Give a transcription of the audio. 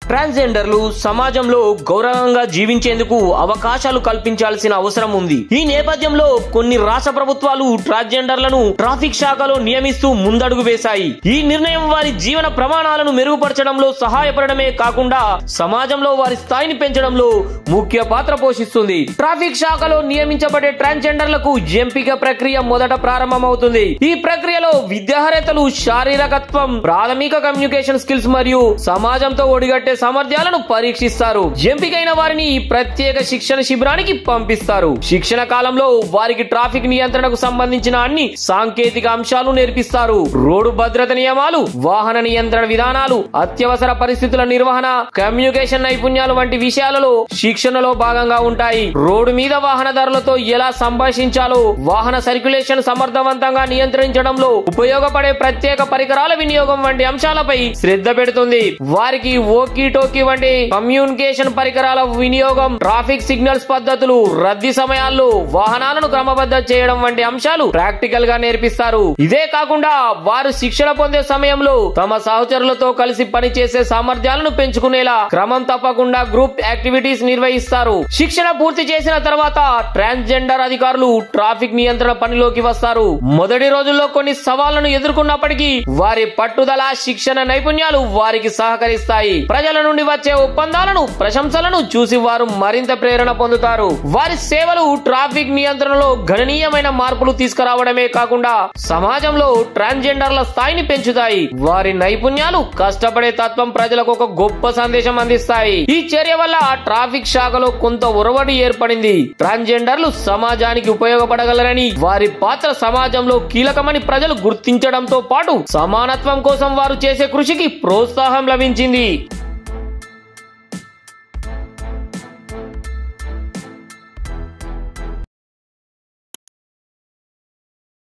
ట్రాన్స్జెండర్లు సమాజంలో గౌరవంగా జీవించేందుకు అవకాశాలు కల్పించాల్సిన అవసరం ఉంది. ఈ నేపథ్యంలో కొన్ని రాష్ట్ర ప్రభుత్వాలు ట్రాన్స్జెండర్లను ట్రాఫిక్ శాఖలో నియమిస్తూ ముందడుగు వేశాయి. ఈ నిర్ణయం వారి జీవన ప్రమాణాలను మెరుగుపరచడంలో సహాయపడమే కాకుండా సమాజంలో వారి స్థాయిని పెంచడంలో ముఖ్య పాత్ర పోషిస్తుంది. ట్రాఫిక్ శాఖలో నియమించబడే ట్రాన్స్జెండర్లకు ఎంపిక ప్రక్రియ మొదట ప్రారంభమవుతుంది. ఈ ప్రక్రియలో విద్యార్హతలు, శారీరకత్వం, ప్రాథమిక కమ్యూనికేషన్ స్కిల్స్ మరియు సమాజంతో ఒడిగట్టే సామర్థ్యాలను పరీక్షిస్తారు. ఎంపికైన వారిని ప్రత్యేక శిక్షణ శిబిరానికి పంపిస్తారు. శిక్షణ కాలంలో వారికి ట్రాఫిక్ నియంత్రణకు సంబంధించిన అన్ని సాంకేతిక అంశాలు నేర్పిస్తారు. రోడ్డు భద్రత నియమాలు, వాహన నియంత్రణ విధానాలు, అత్యవసర పరిస్థితుల నిర్వహణ, కమ్యూనికేషన్ నైపుణ్యాలు వంటి విషయాలలో శిక్షణలో భాగంగా ఉంటాయి. రోడ్డు మీద వాహనదారులతో ఎలా సంభాషించాలో, వాహన సర్క్యులేషన్ సమర్థవంతంగా నియంత్రించడంలో ఉపయోగపడే ప్రత్యేక పరికరాల వినియోగం వంటి అంశాలపై శ్రద్ధ పెడుతుంది. వారికి ఓకీ టోకీ వంటి కమ్యూనికేషన్ పరికరాల వినియోగం, ట్రాఫిక్ సిగ్నల్స్ పద్ధతులు, రద్దీ సమయాల్లో వాహనాలను క్రమబద్ధం చేయడం వంటి అంశాలు ప్రాక్టికల్ గా నేర్పిస్తారు. ఇదే కాకుండా వారు శిక్షణ పొందే సమయంలో తమ సహచరులతో కలిసి పనిచేసే సామర్థ్యాలను పెంచుకునేలా క్రమం తప్పకుండా గ్రూప్ యాక్టివిటీస్ నిర్వహిస్తారు. శిక్షణ పూర్తి చేసిన తర్వాత ట్రాన్స్జెండర్ అధికారులు ట్రాఫిక్ నియంత్రణ పనిలోకి వస్తారు. మొదటి రోజుల్లో కొన్ని సవాళ్లను ఎదుర్కొన్నప్పటికీ వారి పట్టుదల, శిక్షణ నైపుణ్యాలు వారికి సహకరిస్తాయి. ప్రజల నుండి వచ్చే ఒప్పందాలను, ప్రశంసలను చూసి వారు మరింత ప్రేరణ పొందుతారు. వారి సేవలు ట్రాఫిక్ నియంత్రణలో గణనీయమైన మార్పులు తీసుకురావడమే కాకుండా సమాజంలో ట్రాన్స్జెండర్ల స్థాయిని పెంచుతాయి. వారి నైపుణ్యాలు, కష్టపడే తత్వం ప్రజలకు ఒక గొప్ప సందేశం అందిస్తాయి. ఈ చర్య వల్ల ట్రాఫిక్ శాఖలో కొంత ఒరవడి ఏర్పడింది. ట్రాన్స్జెండర్లు సమాజానికి ఉపయోగపడగలరని, వారి పాత్ర సమాజంలో కీలకమని ప్రజలు గుర్తించడంతో పాటు సమానత్వం కోసం వారు చేసే కృషికి ప్రోత్సాహం లభించింది.